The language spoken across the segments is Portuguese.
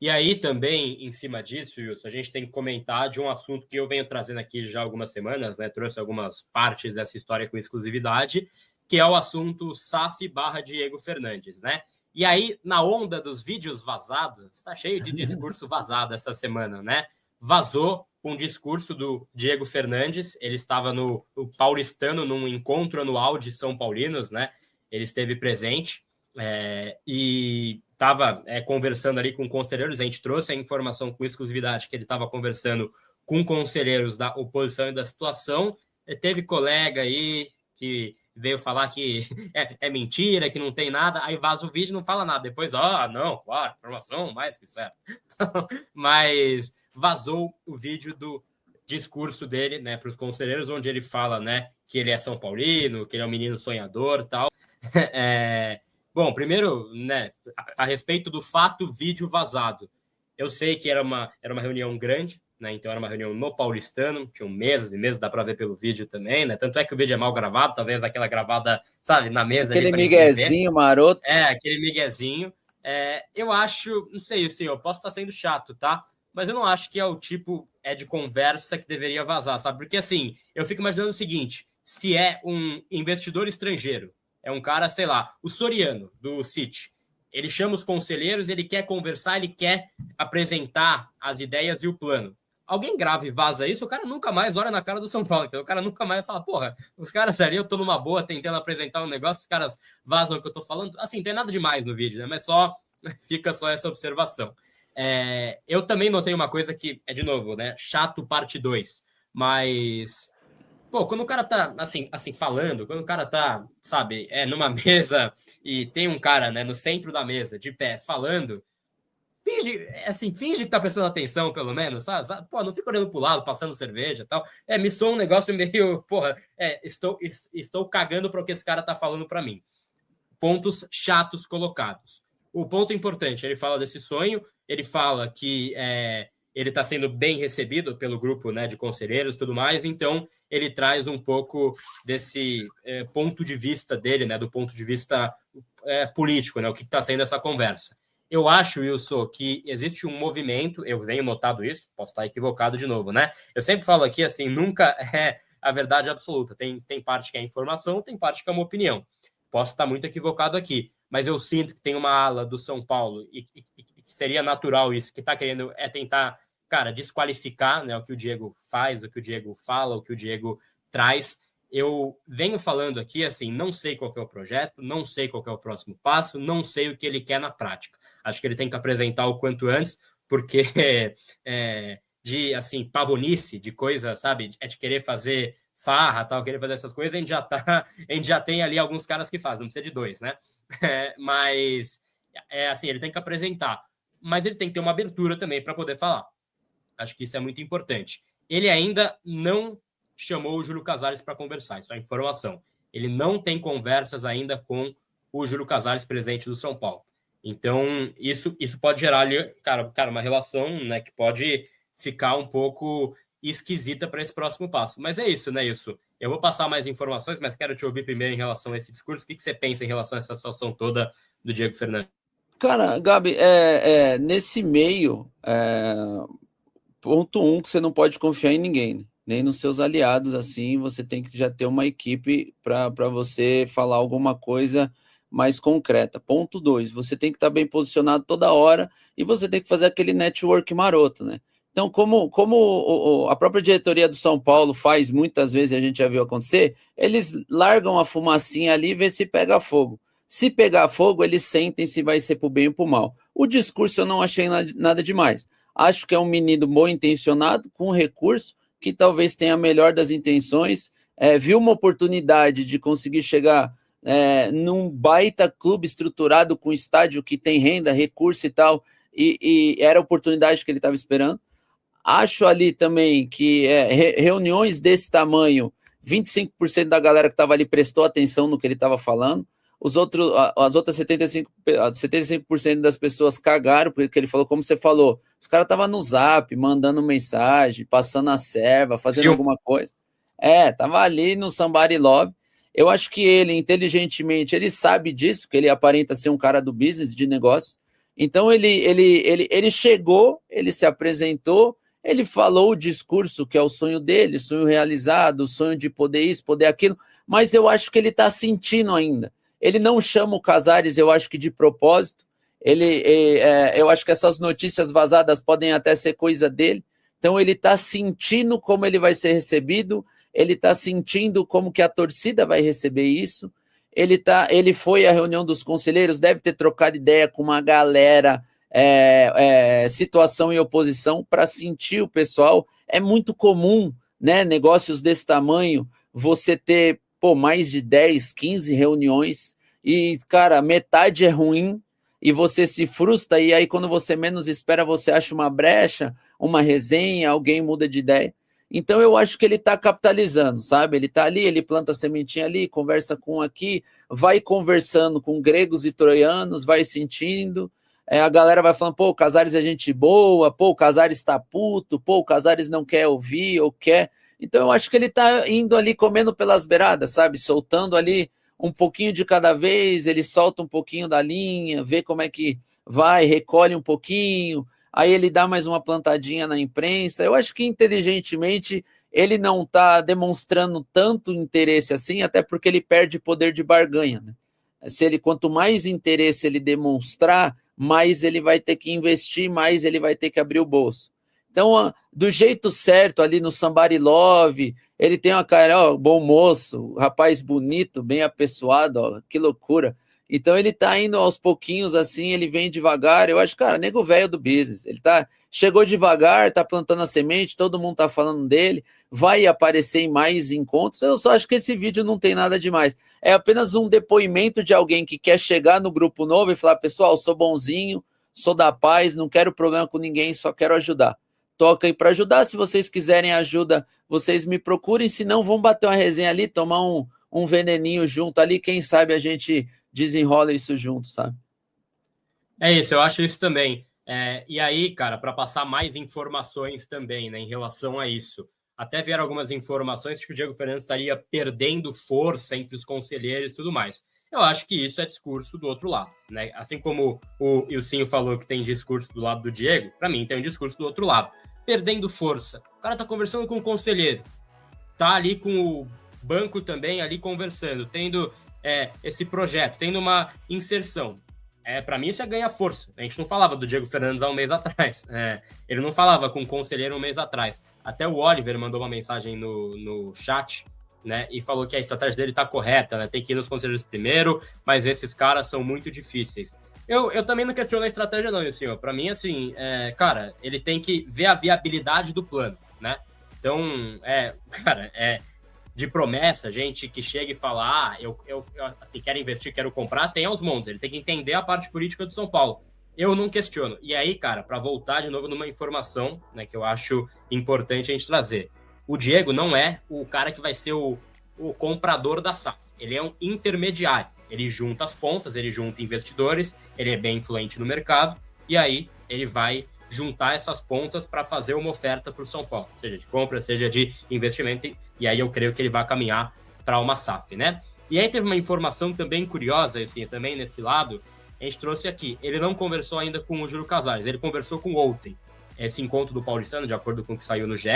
E aí também, em cima disso, Wilson, a gente tem que comentar de um assunto que eu venho trazendo aqui já há algumas semanas, né? Trouxe algumas partes dessa história com exclusividade, que é o assunto SAF barra Diego Fernandes, né? E aí, na onda dos vídeos vazados, está cheio de discurso vazado essa semana, né? Vazou um discurso do Diego Fernandes, ele estava no Paulistano, num encontro anual de São Paulinos, né? Ele esteve presente e estava conversando ali com conselheiros. A gente trouxe a informação com exclusividade que ele estava conversando com conselheiros da oposição e da situação. Teve colega aí que veio falar que é mentira, que não tem nada, aí vaza o vídeo e não fala nada. Depois, não, claro, informação mais que certo. Mas vazou o vídeo do discurso dele, né, para os conselheiros, onde ele fala, né, que ele é São Paulino, que ele é um menino sonhador e tal. Bom, primeiro, né, a respeito do fato vídeo vazado. Eu sei que era uma reunião grande, né? Então era uma reunião no Paulistano, tinham meses e meses, dá para ver pelo vídeo também, né? Tanto é que o vídeo é mal gravado, talvez aquela gravada, sabe, na mesa aquele ali para ninguém ver. miguezinho maroto. Aquele miguezinho. Eu acho, não sei, assim, eu posso estar sendo chato, tá? Mas eu não acho que é o tipo de conversa que deveria vazar, sabe? Porque assim, eu fico imaginando o seguinte: se é um investidor estrangeiro, é um cara, sei lá, o Soriano, do Citi. Ele chama os conselheiros, ele quer conversar, ele quer apresentar as ideias e o plano. Alguém grava e vaza isso, o cara nunca mais olha na cara do São Paulo. Então o cara nunca mais fala, porra, os caras ali, eu tô numa boa tentando apresentar um negócio, os caras vazam o que eu tô falando. Assim, não tem nada demais no vídeo, né? Mas fica só essa observação. Eu também notei uma coisa que de novo, né? Chato parte 2. Mas pô, quando o cara tá, assim, falando, quando o cara tá, sabe, numa mesa e tem um cara, né, no centro da mesa, de pé, falando, finge que tá prestando atenção, pelo menos, sabe? Pô, não fica olhando pro lado, passando cerveja e tal. Me soa um negócio meio, porra, estou cagando para o que esse cara tá falando para mim. Pontos chatos colocados. O ponto importante, ele fala desse sonho, ele fala que ele está sendo bem recebido pelo grupo, né, de conselheiros e tudo mais, então ele traz um pouco desse ponto de vista dele, né, do ponto de vista político, né, o que está sendo essa conversa. Eu acho, Wilson, que existe um movimento, eu venho notado isso, posso estar equivocado de novo, né? Eu sempre falo aqui, assim, nunca é a verdade absoluta. Tem parte que é informação, tem parte que é uma opinião. Posso estar muito equivocado aqui, mas eu sinto que tem uma ala do São Paulo e que seria natural isso, que está querendo tentar, cara, desqualificar, né, o que o Diego faz, o que o Diego fala, o que o Diego traz. Eu venho falando aqui, assim, não sei qual que é o projeto, não sei qual que é o próximo passo, não sei o que ele quer na prática. Acho que ele tem que apresentar o quanto antes, porque de, assim, pavonice, de coisa, sabe, de querer fazer farra, tal, querer fazer essas coisas, a gente já tem ali alguns caras que fazem, não precisa de dois, né? Mas, assim, ele tem que apresentar. Mas ele tem que ter uma abertura também para poder falar. Acho que isso é muito importante. Ele ainda não chamou o Júlio Casares para conversar, isso é informação. Ele não tem conversas ainda com o Júlio Casares, presidente do São Paulo. Então, isso pode gerar ali, cara, uma relação, né, que pode ficar um pouco esquisita para esse próximo passo. Mas é isso, né, isso. Eu vou passar mais informações, mas quero te ouvir primeiro em relação a esse discurso. O que você pensa em relação a essa situação toda do Diego Fernandes? Cara, Gabi, nesse meio, ponto um, que você não pode confiar em ninguém, né? Nem nos seus aliados, assim, você tem que já ter uma equipe para você falar alguma coisa mais concreta. Ponto dois, você tem que estar bem posicionado toda hora e você tem que fazer aquele network maroto, né? Então, como a própria diretoria do São Paulo faz muitas vezes, a gente já viu acontecer, eles largam a fumacinha ali e vê se pega fogo. Se pegar fogo, eles sentem se vai ser para o bem ou para o mal. O discurso eu não achei nada demais. Acho que é um menino bom intencionado, com recurso, que talvez tenha a melhor das intenções, viu uma oportunidade de conseguir chegar num baita clube estruturado com estádio que tem renda, recurso e tal, e era a oportunidade que ele estava esperando. Acho ali também que reuniões desse tamanho, 25% da galera que estava ali prestou atenção no que ele estava falando. As outras 75% das pessoas cagaram, porque ele falou, como você falou, os caras estavam no Zap, mandando mensagem, passando a serva, fazendo alguma coisa. Tava ali no Somebody Love. Eu acho que ele, inteligentemente, ele sabe disso, que ele aparenta ser um cara do business, de negócio. Então ele chegou, ele se apresentou, ele falou o discurso que é o sonho dele, sonho realizado, o sonho de poder isso, poder aquilo, mas eu acho que ele está sentindo ainda. Ele não chama o Casares, eu acho que de propósito. Eu acho que essas notícias vazadas podem até ser coisa dele. Então ele está sentindo como ele vai ser recebido, ele está sentindo como que a torcida vai receber isso. Ele foi à reunião dos conselheiros, deve ter trocado ideia com uma galera, situação e oposição, para sentir o pessoal. É muito comum, né, negócios desse tamanho, você ter mais de 10, 15 reuniões e, cara, metade é ruim e você se frustra, e aí quando você menos espera, você acha uma brecha, uma resenha, alguém muda de ideia. Então eu acho que ele está capitalizando, sabe? Ele está ali, ele planta sementinha ali, conversa com um aqui, vai conversando com gregos e troianos, vai sentindo, a galera vai falando, o Casares é gente boa, o Casares está puto, o Casares não quer ouvir, ou quer. Então eu acho que ele está indo ali comendo pelas beiradas, sabe? Soltando ali um pouquinho de cada vez, ele solta um pouquinho da linha, vê como é que vai, recolhe um pouquinho, aí ele dá mais uma plantadinha na imprensa. Eu acho que inteligentemente ele não está demonstrando tanto interesse assim, até porque ele perde poder de barganha, né? Quanto mais interesse ele demonstrar, mais ele vai ter que investir, mais ele vai ter que abrir o bolso. Então, do jeito certo, ali no Somebody Love, ele tem uma cara, bom moço, rapaz bonito, bem apessoado, que loucura. Então ele tá indo aos pouquinhos assim, ele vem devagar. Eu acho, cara, nego velho do business. Chegou devagar, tá plantando a semente, todo mundo tá falando dele, vai aparecer em mais encontros. Eu só acho que esse vídeo não tem nada demais. É apenas um depoimento de alguém que quer chegar no grupo novo e falar, pessoal, sou bonzinho, sou da paz, não quero problema com ninguém, só quero ajudar. Toca aí para ajudar. Se vocês quiserem ajuda, vocês me procurem. Se não, vão bater uma resenha ali, tomar um veneninho junto ali. Quem sabe a gente desenrola isso junto, sabe? É isso, eu acho isso também. E aí, cara, para passar mais informações também, né, em relação a isso, até vieram algumas informações de que o Diego Fernandes estaria perdendo força entre os conselheiros e tudo mais. Eu acho que isso é discurso do outro lado, né? Assim como o Ilcinho falou que tem discurso do lado do Diego, para mim tem um discurso do outro lado. Perdendo força. O cara tá conversando com o conselheiro, tá ali com o banco também ali conversando, tendo esse projeto, tendo uma inserção. Para mim isso é ganhar força. A gente não falava do Diego Fernandes há um mês atrás. Ele não falava com o conselheiro um mês atrás. Até o Oliver mandou uma mensagem no chat, né, e falou que a estratégia dele tá correta, né, tem que ir nos conselheiros primeiro, mas esses caras são muito difíceis. Eu também não questiono a estratégia não, senhor. Para mim, assim, cara, ele tem que ver a viabilidade do plano, né? Então, cara, de promessa, gente que chega e fala, eu assim, quero investir, quero comprar, tem aos montes. Ele tem que entender a parte política do São Paulo. Eu não questiono. E aí, cara, para voltar de novo numa informação, né, que eu acho importante a gente trazer. O Diego não é o cara que vai ser o comprador da SAF. Ele é um intermediário. Ele junta as pontas, ele junta investidores, ele é bem influente no mercado, e aí ele vai juntar essas pontas para fazer uma oferta para o São Paulo, seja de compra, seja de investimento, e aí eu creio que ele vai caminhar para uma SAF, né? E aí teve uma informação também curiosa, assim, também nesse lado, a gente trouxe aqui, ele não conversou ainda com o Júlio Casares, ele conversou com o Outen. Esse encontro do Paulistano, de acordo com o que saiu no GE,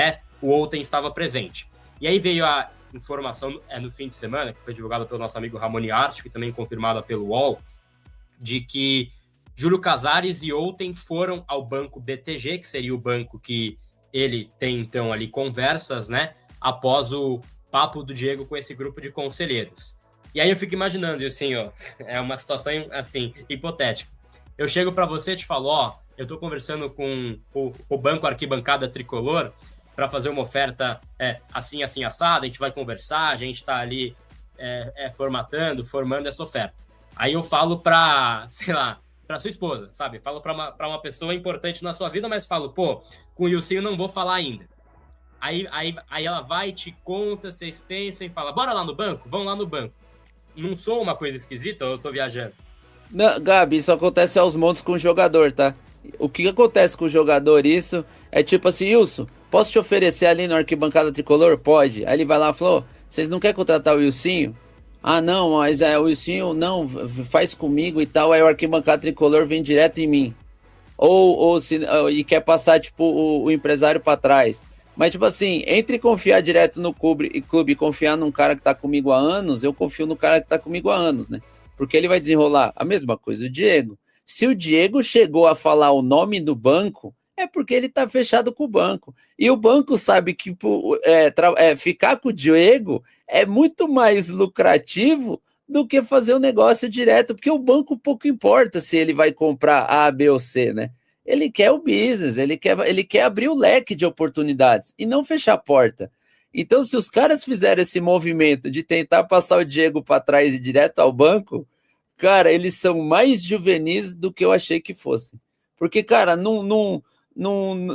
o Outen estava presente. E aí veio a informação no fim de semana, que foi divulgada pelo nosso amigo Ramon Arte, que também confirmada pelo UOL, de que Júlio Casares e Outen foram ao banco BTG, que seria o banco que ele tem, então, ali conversas, né, após o papo do Diego com esse grupo de conselheiros. E aí eu fico imaginando, assim, é uma situação, assim, hipotética. Eu chego para você e te falo, eu tô conversando com o banco Arquibancada Tricolor para fazer uma oferta assim, assim, assada, a gente vai conversar, a gente tá ali formando essa oferta. Aí eu falo para, sei lá, para sua esposa, sabe? Falo para uma pessoa importante na sua vida, mas falo, com o Ilcinho não vou falar ainda. Aí ela vai, te conta, vocês pensam e fala, bora lá no banco? Vão lá no banco. Não sou uma coisa esquisita ou eu tô viajando? Não, Gabi, isso acontece aos montes com o jogador, tá? O que acontece com o jogador, isso é tipo assim, Wilson, posso te oferecer ali na Arquibancada Tricolor? Pode. Aí ele vai lá e falou, vocês não querem contratar o Wilcinho? Ah, não, mas o Wilsinho não faz comigo e tal, aí o arquibancada tricolor vem direto em mim. E quer passar, tipo, o empresário para trás. Mas, tipo assim, entre confiar direto no clube e confiar num cara que tá comigo há anos, eu confio no cara que tá comigo há anos, né? Porque ele vai desenrolar a mesma coisa, o Diego. Se o Diego chegou a falar o nome do banco, é porque ele tá fechado com o banco. E o banco sabe que ficar com o Diego é muito mais lucrativo do que fazer o negócio direto, porque o banco pouco importa se ele vai comprar A, B ou C, né? Ele quer o business, ele quer abrir o leque de oportunidades e não fechar a porta. Então, se os caras fizeram esse movimento de tentar passar o Diego para trás e direto ao banco, cara, eles são mais juvenis do que eu achei que fossem. Porque, cara,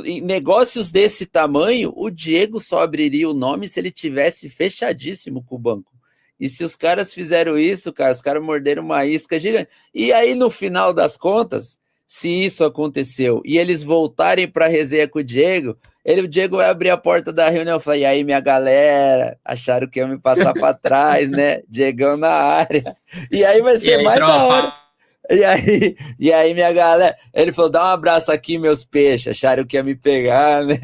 em negócios desse tamanho, o Diego só abriria o nome se ele tivesse fechadíssimo com o banco. E se os caras fizeram isso, cara, os caras morderam uma isca gigante. E aí, no final das contas, se isso aconteceu e eles voltarem para a resenha com o Diego vai abrir a porta da reunião e falar: e aí, minha galera, acharam que ia me passar para trás, né? Diegão na área. E aí vai ser mais da hora. E aí, minha galera, ele falou: dá um abraço aqui, meus peixes, acharam que ia me pegar, né?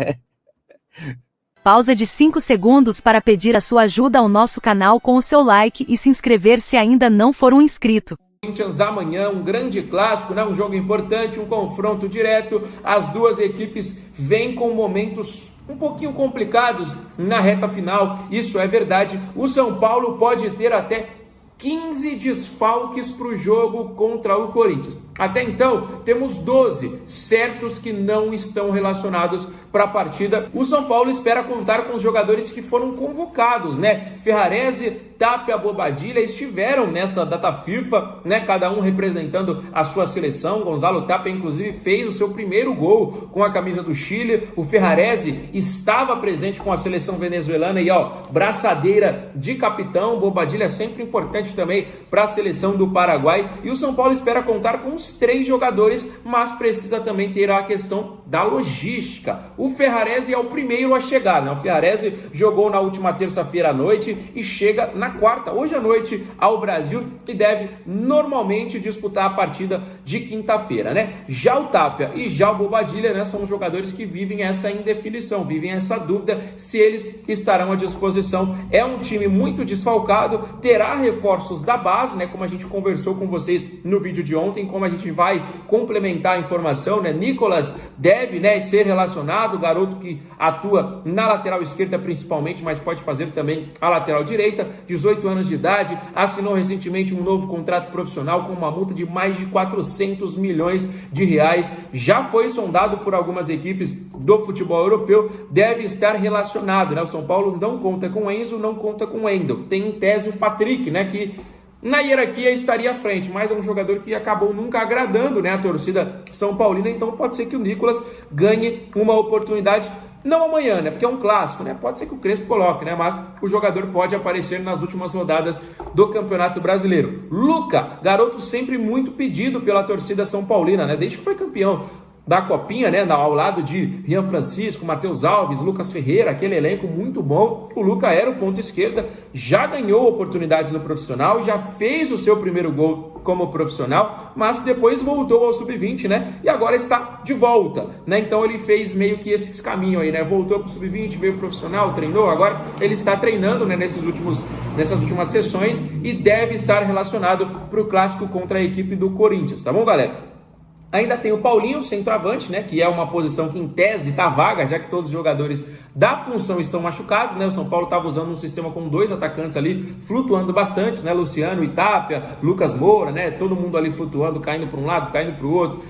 Pausa de 5 segundos para pedir a sua ajuda ao nosso canal com o seu like e se inscrever se ainda não for um inscrito. Corinthians amanhã, um grande clássico, né? Um jogo importante, um confronto direto. As duas equipes vêm com momentos um pouquinho complicados na reta final, isso é verdade. O São Paulo pode ter até 15 desfalques para o jogo contra o Corinthians. Até então, temos 12 certos que não estão relacionados para a partida. O São Paulo espera contar com os jogadores que foram convocados, né? Ferrarese, Tapia, Bobadilha estiveram nesta data FIFA, né? Cada um representando a sua seleção. Gonzalo Tapia, inclusive, fez o seu primeiro gol com a camisa do Chile. O Ferrarese estava presente com a seleção venezuelana e, braçadeira de capitão. Bobadilha é sempre importante também para a seleção do Paraguai. E o São Paulo espera contar com os 3 jogadores, mas precisa também ter a questão da logística. O Ferrarese é o primeiro a chegar, né? O Ferrarese jogou na última terça-feira à noite e chega na quarta, hoje à noite, ao Brasil e deve normalmente disputar a partida de quinta-feira, né? Já o Tapia e já o Bobadilha, né, são os jogadores que vivem essa indefinição, vivem essa dúvida se eles estarão à disposição. É um time muito desfalcado, terá reforços da base, né, como a gente conversou com vocês no vídeo de ontem, como a gente vai complementar a informação, né? Nicolas deve, né, ser relacionado, garoto que atua na lateral esquerda principalmente, mas pode fazer também a lateral direita, 18 anos de idade, assinou recentemente um novo contrato profissional com uma multa de mais de 400 milhões de reais, já foi sondado por algumas equipes do futebol europeu, deve estar relacionado, né? O São Paulo não conta com Enzo, não conta com Wendel, tem em tese o Patrick, né, que na hierarquia estaria à frente, mas é um jogador que acabou nunca agradando, né, a torcida são paulina, então pode ser que o Nicolas ganhe uma oportunidade, não amanhã, né, porque é um clássico, né, pode ser que o Crespo coloque, né, mas o jogador pode aparecer nas últimas rodadas do Campeonato Brasileiro. Luca, garoto sempre muito pedido pela torcida são paulina, né, desde que foi campeão da Copinha, né, ao lado de Rian Francisco, Matheus Alves, Lucas Ferreira, aquele elenco muito bom. O Luca era o ponto esquerda, já ganhou oportunidades no profissional, já fez o seu primeiro gol como profissional, mas depois voltou ao sub-20, né, e agora está de volta, né, então ele fez meio que esse caminho aí, né, voltou para o sub-20, veio profissional, treinou, agora ele está treinando, né, nessas últimas sessões e deve estar relacionado para o clássico contra a equipe do Corinthians, tá bom, galera? Ainda tem o Paulinho, centroavante, né, que é uma posição que em tese está vaga, já que todos os jogadores da função estão machucados, né? O São Paulo estava usando um sistema com 2 atacantes ali, flutuando bastante, né? Luciano, Itapia, Lucas Moura, né? Todo mundo ali flutuando, caindo para um lado, caindo para o outro.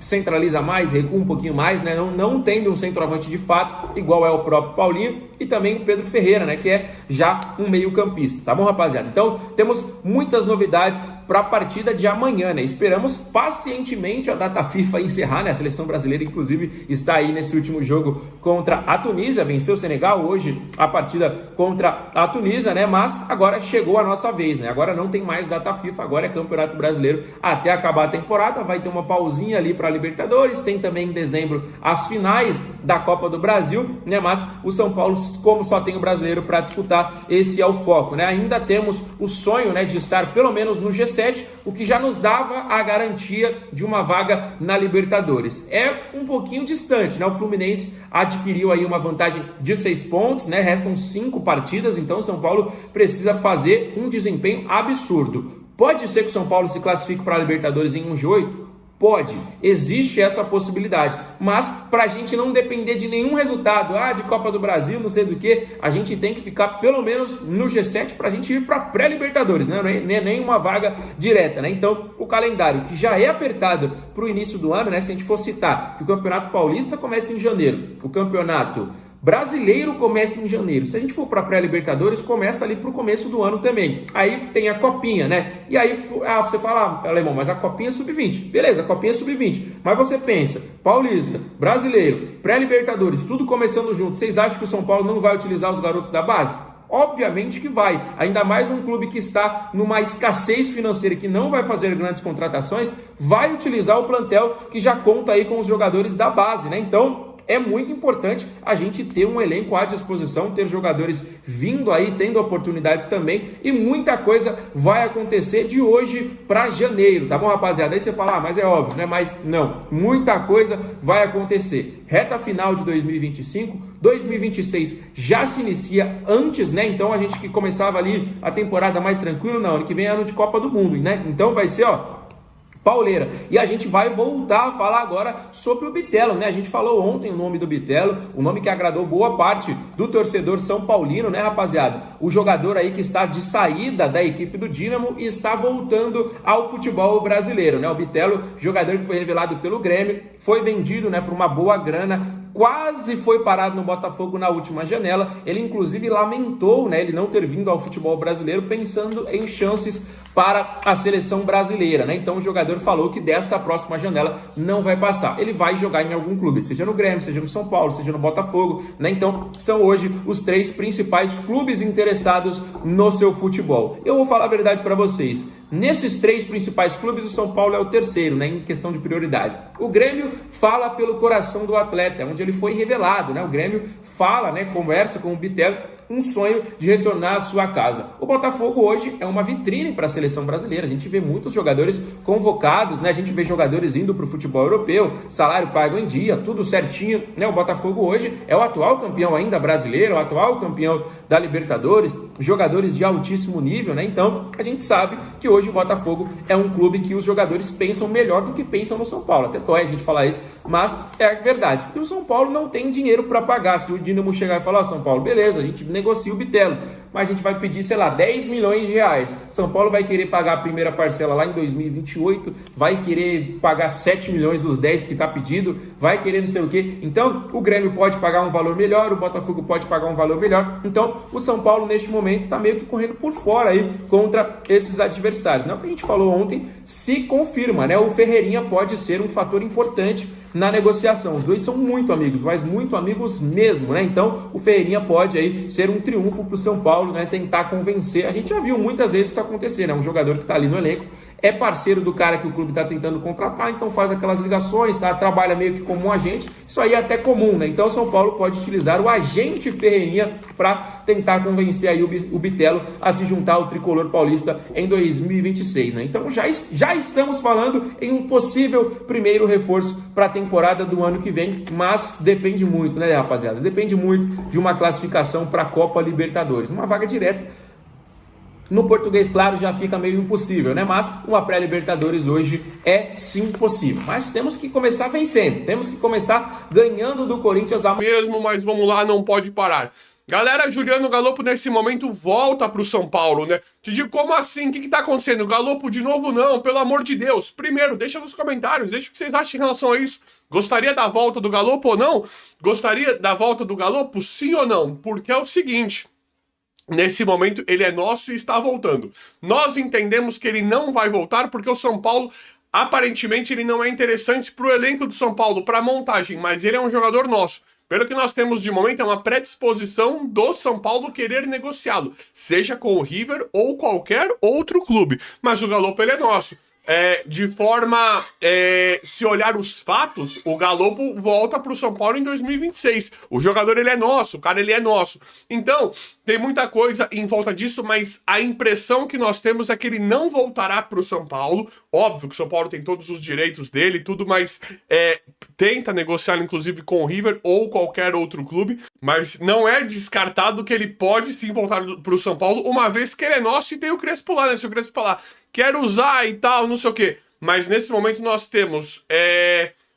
Centraliza mais, recua um pouquinho mais, né? Não tendo um centroavante de fato, igual é o próprio Paulinho, e também o Pedro Ferreira, né? Que é já um meio campista, tá bom, rapaziada? Então, temos muitas novidades para a partida de amanhã, né? Esperamos pacientemente a data FIFA encerrar, né? A seleção brasileira, inclusive, está aí nesse último jogo contra a Tunísia, venceu o Senegal hoje a partida contra a Tunísia, né? Mas agora chegou a nossa vez, né? Agora não tem mais data FIFA, agora é Campeonato Brasileiro até acabar a temporada, vai ter uma pausinha ali para a Libertadores, tem também em dezembro as finais da Copa do Brasil, né? Mas o São Paulo, como só tem o brasileiro para disputar, esse é o foco, né? Ainda temos o sonho, né, de estar pelo menos no G7, o que já nos dava a garantia de uma vaga na Libertadores. É um pouquinho distante, né? O Fluminense adquiriu aí uma vantagem de 6 pontos, né? Restam 5 partidas, então o São Paulo precisa fazer um desempenho absurdo. Pode ser que o São Paulo se classifique para a Libertadores em um G8? Pode, existe essa possibilidade, mas para a gente não depender de nenhum resultado, de Copa do Brasil, não sei do que, a gente tem que ficar pelo menos no G7 para a gente ir para pré-Libertadores, né? Nem uma vaga direta, né? Então, o calendário que já é apertado para o início do ano, né? Se a gente for citar que o Campeonato Paulista começa em janeiro, o Campeonato Brasileiro começa em janeiro. Se a gente for para pré-Libertadores, começa ali para o começo do ano também. Aí tem a Copinha, né? E aí você fala, alemão, mas a Copinha é sub-20. Beleza, a Copinha é sub-20. Mas você pensa, Paulista, Brasileiro, pré-Libertadores, tudo começando junto. Vocês acham que o São Paulo não vai utilizar os garotos da base? Obviamente que vai, ainda mais um clube que está numa escassez financeira, que não vai fazer grandes contratações, vai utilizar o plantel que já conta aí com os jogadores da base, né? Então, é muito importante a gente ter um elenco à disposição, ter jogadores vindo aí, tendo oportunidades também, e muita coisa vai acontecer de hoje para janeiro, tá bom, rapaziada? Aí você fala, mas é óbvio, né? Mas não, muita coisa vai acontecer. Reta final de 2025, 2026 já se inicia antes, né? Então a gente que começava ali a temporada mais tranquilo, não, ano que vem é ano de Copa do Mundo, né? Então vai ser, pauleira. E a gente vai voltar a falar agora sobre o Bitelo, né? A gente falou ontem o nome do Bitelo, o nome que agradou boa parte do torcedor são paulino, né, rapaziada? O jogador aí que está de saída da equipe do Dínamo e está voltando ao futebol brasileiro, né? O Bitelo, jogador que foi revelado pelo Grêmio, foi vendido, né, por uma boa grana, quase foi parado no Botafogo na última janela. Ele inclusive lamentou, né, ele não ter vindo ao futebol brasileiro pensando em chances para a seleção brasileira, né? Então o jogador falou que desta próxima janela não vai passar. Ele vai jogar em algum clube, seja no Grêmio, seja no São Paulo, seja no Botafogo, né? Então são hoje os 3 principais clubes interessados no seu futebol. Eu vou falar a verdade para vocês. Nesses 3 principais clubes, o São Paulo é o terceiro, né, em questão de prioridade. O Grêmio fala pelo coração do atleta, onde ele foi revelado, né? O Grêmio fala, né, conversa com o Bitelo, um sonho de retornar à sua casa. O Botafogo hoje é uma vitrine para a seleção brasileira. A gente vê muitos jogadores convocados, né? A gente vê jogadores indo para o futebol europeu, salário pago em dia, tudo certinho, né? O Botafogo hoje é o atual campeão ainda brasileiro, o atual campeão da Libertadores, jogadores de altíssimo nível, né? Então, a gente sabe que hoje o Botafogo é um clube que os jogadores pensam melhor do que pensam no São Paulo. Até dói a gente falar isso, mas é verdade. E o São Paulo não tem dinheiro para pagar. Se o Dínamo chegar e falar, São Paulo, beleza, a gente negocia o Bitelo, mas a gente vai pedir, sei lá, 10 milhões de reais. São Paulo vai querer pagar a primeira parcela lá em 2028, vai querer pagar 7 milhões dos 10 que está pedido, vai querer não sei o quê. Então, o Grêmio pode pagar um valor melhor, o Botafogo pode pagar um valor melhor. Então, o São Paulo, neste momento, está meio que correndo por fora aí contra esses adversários. Não é o que a gente falou ontem, se confirma, né? O Ferreirinha pode ser um fator importante na negociação. Os dois são muito amigos, mas muito amigos mesmo, né? Então, o Ferreirinha pode aí ser um triunfo para o São Paulo, né? Tentar convencer. A gente já viu muitas vezes isso acontecer, né? Um jogador que está ali no elenco é parceiro do cara que o clube está tentando contratar, então faz aquelas ligações, tá? Trabalha meio que como um agente. Isso aí é até comum, né? Então, o São Paulo pode utilizar o agente Ferreirinha para tentar convencer aí o Bitelo a se juntar ao tricolor paulista em 2026, né? Então, já estamos falando em um possível primeiro reforço para a temporada do ano que vem, mas depende muito, né, rapaziada? Depende muito de uma classificação para a Copa Libertadores. Uma vaga direta, no português, claro, já fica meio impossível, né? Mas uma pré-Libertadores hoje é sim possível. Mas temos que começar vencendo, temos que começar ganhando do Corinthians mesmo, mas vamos lá, não pode parar. Galera, Juliano Galopo nesse momento volta pro São Paulo, né? Te digo, como assim? O que tá acontecendo? Galopo de novo não, pelo amor de Deus. Primeiro, deixa nos comentários, deixa o que vocês acham em relação a isso. Gostaria da volta do Galopo ou não? Gostaria da volta do Galopo, sim ou não? Porque é o seguinte... Nesse momento, ele é nosso e está voltando. Nós entendemos que ele não vai voltar porque o São Paulo, aparentemente, ele não é interessante para o elenco do São Paulo, para a montagem, mas ele é um jogador nosso. Pelo que nós temos de momento, é uma predisposição do São Paulo querer negociá-lo, seja com o River ou qualquer outro clube. Mas o Galopo, ele é nosso. Se olhar os fatos, o Galopo volta para o São Paulo em 2026. O jogador, ele é nosso, o cara, ele é nosso. Então, tem muita coisa em volta disso, mas a impressão que nós temos é que ele não voltará para o São Paulo. Óbvio que o São Paulo tem todos os direitos dele e tudo, mas tenta negociar, inclusive, com o River ou qualquer outro clube. Mas não é descartado que ele pode sim voltar para o São Paulo, uma vez que ele é nosso e tem o Crespo lá, né? Se o Crespo falar, quero usar e tal, não sei o quê. Mas nesse momento nós temos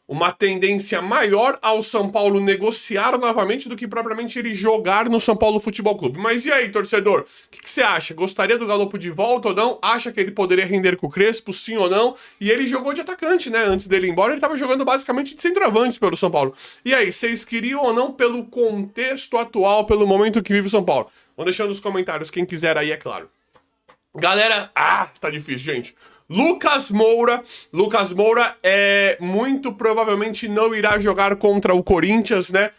uma tendência maior ao São Paulo negociar novamente do que propriamente ele jogar no São Paulo Futebol Clube. Mas e aí, torcedor? O que você acha? Gostaria do Galopo de volta ou não? Acha que ele poderia render com o Crespo, sim ou não? E ele jogou de atacante, né? Antes dele ir embora, ele estava jogando basicamente de centroavante pelo São Paulo. E aí, vocês queriam ou não pelo contexto atual, pelo momento que vive o São Paulo? Vão deixando nos comentários, quem quiser aí, é claro. Galera, tá difícil, gente. Lucas Moura muito provavelmente não irá jogar contra o Corinthians, né?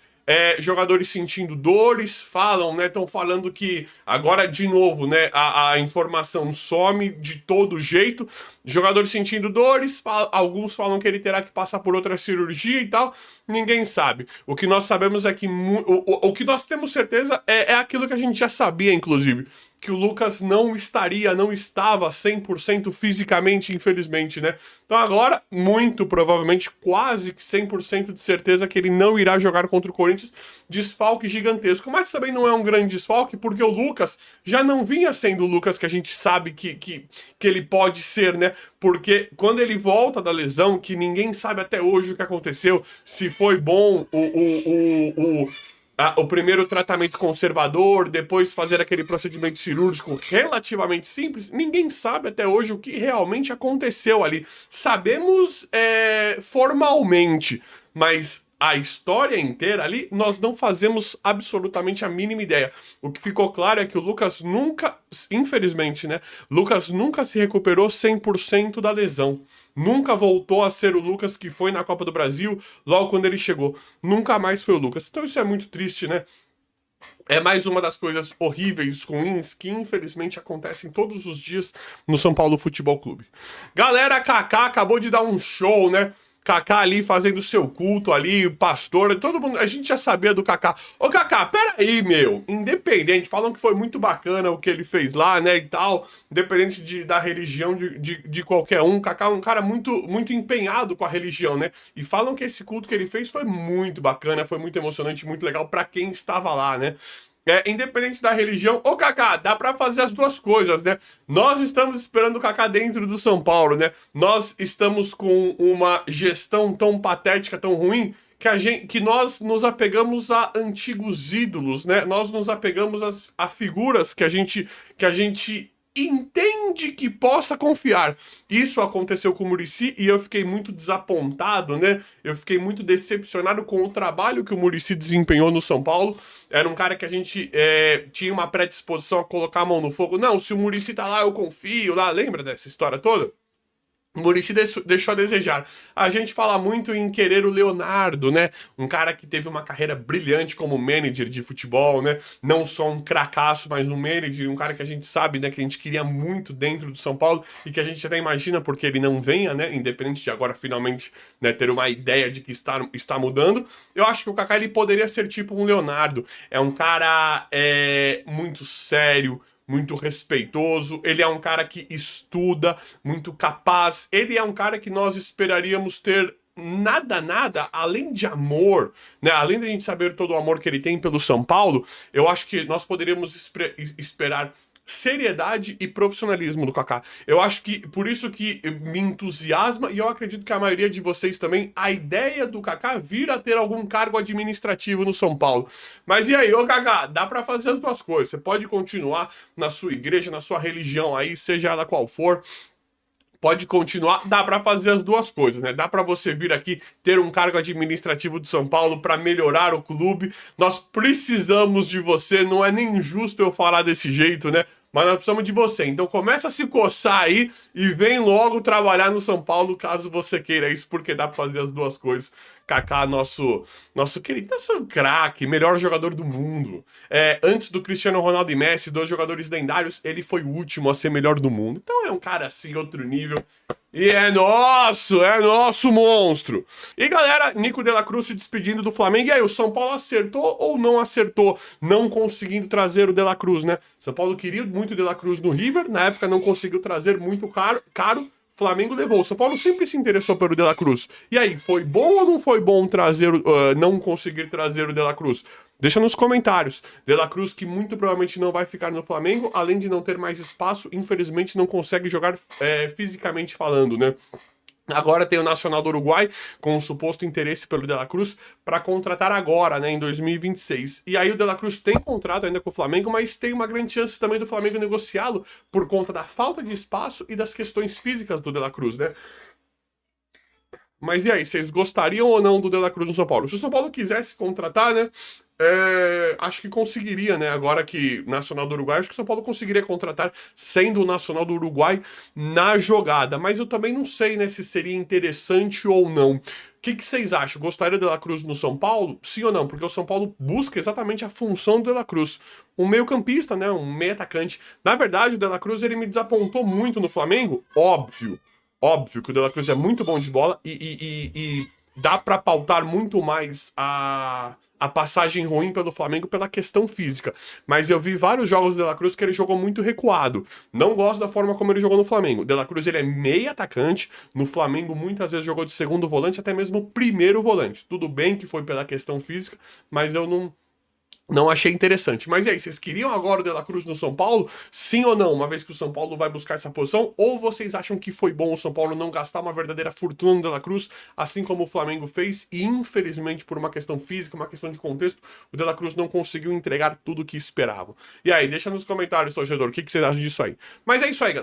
Jogadores sentindo dores, falam, né? Estão falando que agora, de novo, né? A informação some de todo jeito. Jogadores sentindo dores, alguns falam que ele terá que passar por outra cirurgia e tal. Ninguém sabe. O que nós sabemos é que o que nós temos certeza é aquilo que a gente já sabia, inclusive. Que o Lucas não estava 100% fisicamente, infelizmente, né? Então agora, muito provavelmente, quase que 100% de certeza que ele não irá jogar contra o Corinthians. Desfalque gigantesco. Mas também não é um grande desfalque, porque o Lucas já não vinha sendo o Lucas que a gente sabe que ele pode ser, né? Porque quando ele volta da lesão, que ninguém sabe até hoje o que aconteceu, se foi bom o primeiro tratamento conservador, depois fazer aquele procedimento cirúrgico relativamente simples, ninguém sabe até hoje o que realmente aconteceu ali. Sabemos formalmente, mas a história inteira ali, nós não fazemos absolutamente a mínima ideia. O que ficou claro é que o Lucas nunca, infelizmente, né? Lucas nunca se recuperou 100% da lesão. Nunca voltou a ser o Lucas que foi na Copa do Brasil logo quando ele chegou. Nunca mais foi o Lucas. Então isso é muito triste, né? É mais uma das coisas horríveis, ruins, que infelizmente acontecem todos os dias no São Paulo Futebol Clube. Galera, Kaká acabou de dar um show, né? Kaká ali fazendo seu culto ali, pastor, todo mundo, a gente já sabia do Kaká. Ô Kaká, peraí, meu, independente, falam que foi muito bacana o que ele fez lá, né, e tal, independente da religião de qualquer um, Kaká é um cara muito, muito empenhado com a religião, né, e falam que esse culto que ele fez foi muito bacana, foi muito emocionante, muito legal pra quem estava lá, né. Independente da religião, ô Kaká, dá pra fazer as duas coisas, né? Nós estamos esperando o Kaká dentro do São Paulo, né? Nós estamos com uma gestão tão patética, tão ruim, que nós nos apegamos a antigos ídolos, né? Nós nos apegamos a figuras que a gente entende que possa confiar. Isso aconteceu com o Muricy e eu fiquei muito desapontado, né? Eu fiquei muito decepcionado com o trabalho que o Muricy desempenhou no São Paulo. Era um cara que a gente tinha uma predisposição a colocar a mão no fogo. Não, se o Muricy tá lá, eu confio lá. Lembra dessa história toda? O Muricy deixou a desejar. A gente fala muito em querer o Leonardo, né? Um cara que teve uma carreira brilhante como manager de futebol, né? Não só um cracaço, mas um manager, um cara que a gente sabe, né? Que a gente queria muito dentro do São Paulo e que a gente até imagina porque ele não venha, né? Independente de agora finalmente, né, ter uma ideia de que está mudando. Eu acho que o Kaká ele poderia ser tipo um Leonardo. É um cara muito sério, muito respeitoso, ele é um cara que estuda, muito capaz, ele é um cara que nós esperaríamos ter nada, além de amor, né? Além da gente saber todo o amor que ele tem pelo São Paulo, eu acho que nós poderíamos esperar seriedade e profissionalismo do Kaká. Eu acho que, por isso que me entusiasma, e eu acredito que a maioria de vocês também, a ideia do Kaká vir a ter algum cargo administrativo no São Paulo. Mas e aí, ô Kaká, dá pra fazer as duas coisas. Você pode continuar na sua igreja, na sua religião aí, seja ela qual for, pode continuar, dá para fazer as duas coisas, né? Dá para você vir aqui ter um cargo administrativo do São Paulo para melhorar o clube. Nós precisamos de você, não é nem justo eu falar desse jeito, né? Mas nós precisamos de você. Então começa a se coçar aí e vem logo trabalhar no São Paulo, caso você queira isso, porque dá pra fazer as duas coisas. Kaká, nosso querido, nosso craque, melhor jogador do mundo. Antes do Cristiano Ronaldo e Messi, 2 jogadores lendários, ele foi o último a ser melhor do mundo. Então é um cara assim, outro nível. E é nosso monstro. E galera, Nico de la Cruz se despedindo do Flamengo. E aí, o São Paulo acertou ou não acertou, não conseguindo trazer o de la Cruz, né? São Paulo queria muito o de la Cruz no River, na época não conseguiu trazer, muito caro. Flamengo levou. O São Paulo sempre se interessou pelo de la Cruz. E aí, foi bom ou não foi bom trazer, não conseguir trazer o de la Cruz? Deixa nos comentários. De la Cruz, que muito provavelmente não vai ficar no Flamengo, além de não ter mais espaço, infelizmente não consegue jogar fisicamente falando, né? Agora tem o Nacional do Uruguai, com um suposto interesse pelo De La Cruz, para contratar agora, né, em 2026. E aí o De La Cruz tem contrato ainda com o Flamengo, mas tem uma grande chance também do Flamengo negociá-lo por conta da falta de espaço e das questões físicas do De La Cruz, né? Mas e aí, vocês gostariam ou não do De La Cruz no São Paulo? Se o São Paulo quisesse contratar, né, acho que conseguiria, né? Agora que Nacional do Uruguai, acho que o São Paulo conseguiria contratar sendo o Nacional do Uruguai na jogada. Mas eu também não sei, né, se seria interessante ou não. O que vocês acham? Gostaria do De La Cruz no São Paulo? Sim ou não? Porque o São Paulo busca exatamente a função do De La Cruz. Um meio-campista, né? Um meio-atacante. Na verdade, o De La Cruz ele me desapontou muito no Flamengo. Óbvio que o De La Cruz é muito bom de bola e dá pra pautar muito mais a passagem ruim pelo Flamengo pela questão física. Mas eu vi vários jogos do De La Cruz que ele jogou muito recuado. Não gosto da forma como ele jogou no Flamengo. O De La Cruz ele é meio atacante. No Flamengo muitas vezes jogou de segundo volante, até mesmo primeiro volante. Tudo bem que foi pela questão física, mas eu não achei interessante. Mas e aí, vocês queriam agora o De La Cruz no São Paulo? Sim ou não? Uma vez que o São Paulo vai buscar essa posição? Ou vocês acham que foi bom o São Paulo não gastar uma verdadeira fortuna no De La Cruz, assim como o Flamengo fez, e infelizmente por uma questão física, uma questão de contexto, o De La Cruz não conseguiu entregar tudo o que esperavam? E aí, deixa nos comentários, torcedor, o que vocês acham disso aí? Mas é isso aí, galera.